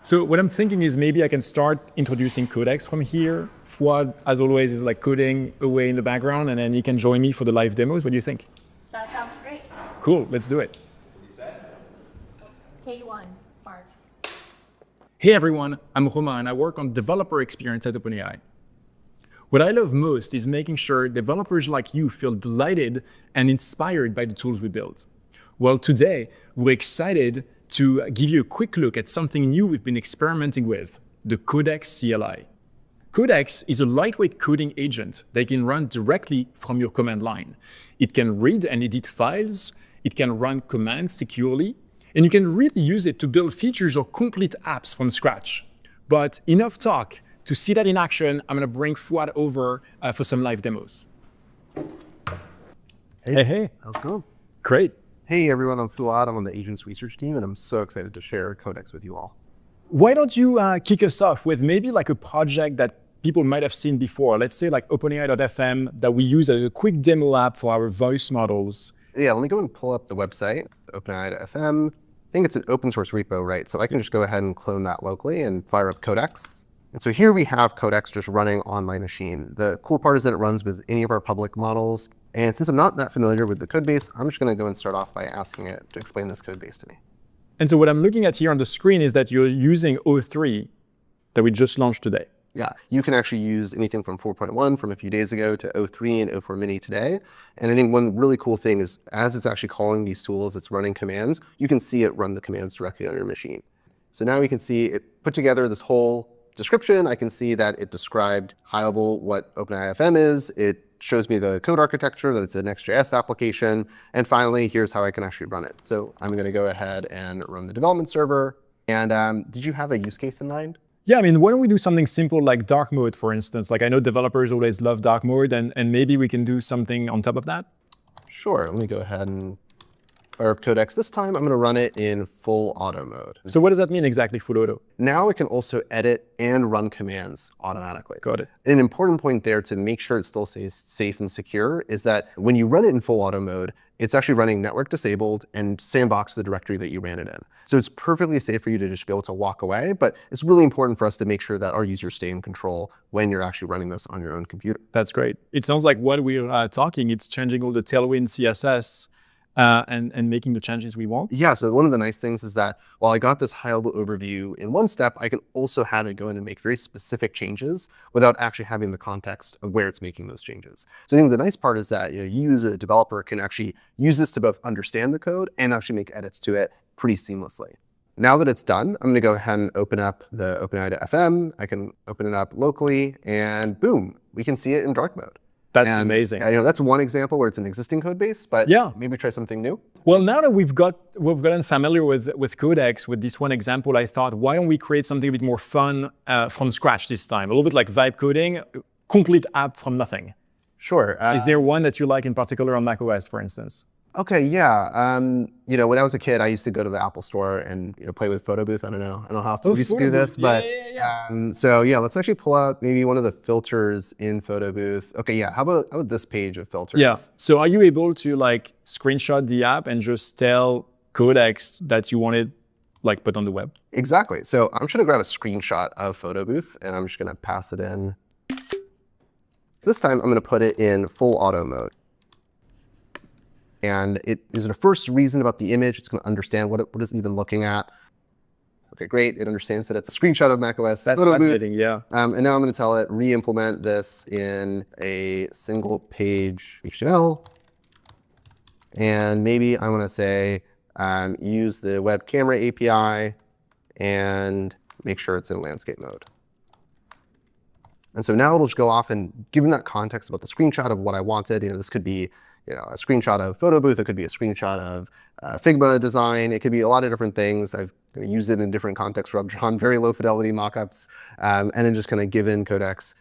So what I'm thinking is maybe I can start introducing codecs from here. Fouad, as always, is like coding away in the background, and then he can join me for the live demos. What do you think? That sounds great. Cool, let's do it. Take one, Mark. Hey everyone, I'm Romain and I work on developer experience at OpenAI. What I love most is making sure developers like you feel delighted and inspired by the tools we build. Well, today, we're excited to give you a quick look at something new we've been experimenting with, the Codex CLI. Codex is a lightweight coding agent that can run directly from your command line. It can read and edit files, it can run commands securely, and you can really use it to build features or complete apps from scratch. But enough talk. To see that in action, I'm going to bring Fouad over for some live demos. Hey. How's it going? Great. Hey everyone, I'm Fouad. I'm on the agents research team, and I'm so excited to share Codex with you all. Why don't you kick us off with maybe like a project that people might have seen before? Let's say like OpenAI.fm that we use as a quick demo app for our voice models. Yeah, let me go and pull up the website, OpenAI.fm. I think it's an open source repo, right? So I can just go ahead and clone that locally and fire up Codex. And so here we have Codex just running on my machine. The cool part is that it runs with any of our public models. And since I'm not that familiar with the code base, I'm just going to go and start off by asking it to explain this code base to me. And so what I'm looking at here on the screen is that you're using O3 that we just launched today. Yeah, you can actually use anything from 4.1 from a few days ago to O3 and O4 Mini today. And I think one really cool thing is as it's actually calling these tools, it's running commands, you can see it run the commands directly on your machine. So now we can see it put together this whole description. I can see that it described high level what OpenAI.fm is. It shows me the code architecture, that it's an Next.js application. And finally, here's how I can actually run it. So I'm going to go ahead and run the development server. And did you have a use case in mind? Yeah, I mean, why don't we do something simple like dark mode, for instance? Like I know developers always love dark mode, and maybe we can do something on top of that. Sure, let me go ahead and fire up Codex. This time, I'm going to run it in full auto mode. So what does that mean exactly, full auto? Now it can also edit and run commands automatically. Got it. An important point there to make sure it still stays safe and secure is that when you run it in full auto mode, it's actually running network disabled and sandbox the directory that you ran it in. So it's perfectly safe for you to just be able to walk away, but it's really important for us to make sure that our users stay in control when you're actually running this on your own computer. That's great. It sounds like what we're talking, it's changing all the Tailwind CSS and making the changes we want. Yeah, so one of the nice things is that while I got this high-level overview in one step, I can also have it go in and make very specific changes without actually having the context of where it's making those changes. So I think the nice part is that you as a developer can actually use this to both understand the code and actually make edits to it pretty seamlessly. Now that it's done, I'm going to go ahead and open up the OpenAI.fm. I can open it up locally, and boom, we can see it in dark mode. That's amazing. That's one example where it's an existing code base, but yeah, maybe try something new. Well, now that we've gotten familiar with Codex, with this one example, I thought, why don't we create something a bit more fun from scratch this time? A little bit like vibe coding, complete app from nothing. Sure. Is there one that you like in particular on macOS, for instance? Okay, yeah. When I was a kid, I used to go to the Apple store and play with Photo Booth. I don't know how often we used to do this, but so yeah, let's actually pull out maybe one of the filters in Photo Booth. Okay, yeah. How about this page of filters? Yeah. So are you able to like screenshot the app and just tell Codex that you want it like put on the web? Exactly. So I'm just gonna grab a screenshot of Photo Booth and I'm just gonna pass it in. This time I'm gonna put it in full auto mode. And it is the first reason about the image. It's going to understand what it's even looking at. Okay, great. It understands that it's a screenshot of macOS. That's fascinating, yeah. And now I'm going to tell it, re-implement this in a single page HTML. And maybe I want to say, use the web camera API and make sure it's in landscape mode. And so now it'll just go off and given that context about the screenshot of what I wanted, this could be a screenshot of Photo Booth, it could be a screenshot of Figma design, it could be a lot of different things. I've used it in different contexts where I've drawn very low fidelity mockups, and then just kind of give in Codex,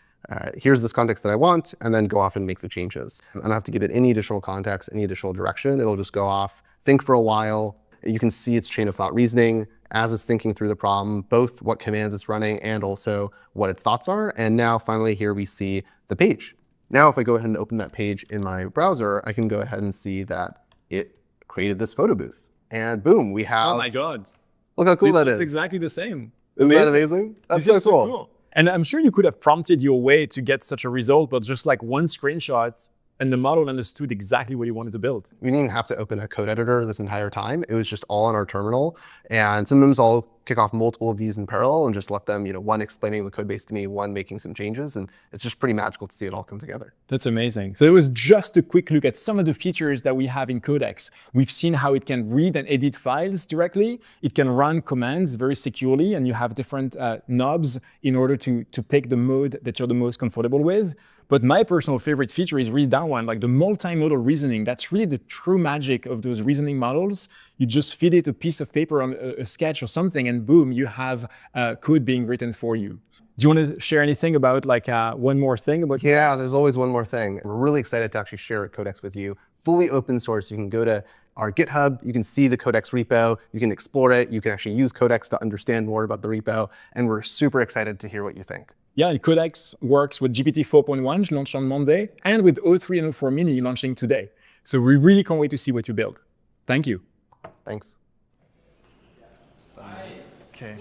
here's this context that I want, and then go off and make the changes. I don't have to give it any additional context, any additional direction. It'll just go off, think for a while. You can see its chain of thought reasoning as it's thinking through the problem, both what commands it's running and also what its thoughts are. And now finally here we see the page. Now, if I go ahead and open that page in my browser, I can go ahead and see that it created this photo booth. And boom, we have... Oh my God. Look how cool that is. It's exactly the same. Isn't that amazing? That's This so is cool. And I'm sure you could have prompted your way to get such a result, but just like one screenshot and the model understood exactly what you wanted to build. We didn't have to open a code editor this entire time. It was just all on our terminal. And sometimes I'll kick off multiple of these in parallel and just let them, one explaining the code base to me, one making some changes. And it's just pretty magical to see it all come together. That's amazing. So it was just a quick look at some of the features that we have in Codex. We've seen how it can read and edit files directly. It can run commands very securely, and you have different knobs in order to pick the mode that you're the most comfortable with. But my personal favorite feature is really that one, like the multimodal reasoning. That's really the true magic of those reasoning models. You just feed it a piece of paper on a sketch or something, and boom, you have code being written for you. Do you want to share anything about one more thing about Yeah, Codex? there's always one more thing. We're really excited to actually share Codex with you. Fully open source. You can go to our GitHub, you can see the Codex repo, you can explore it, you can actually use Codex to understand more about the repo, and we're super excited to hear what you think. Yeah, and Codex works with GPT 4.1 launched on Monday and with O3 and O4 Mini launching today. So we really can't wait to see what you build. Thank you. Thanks. Okay.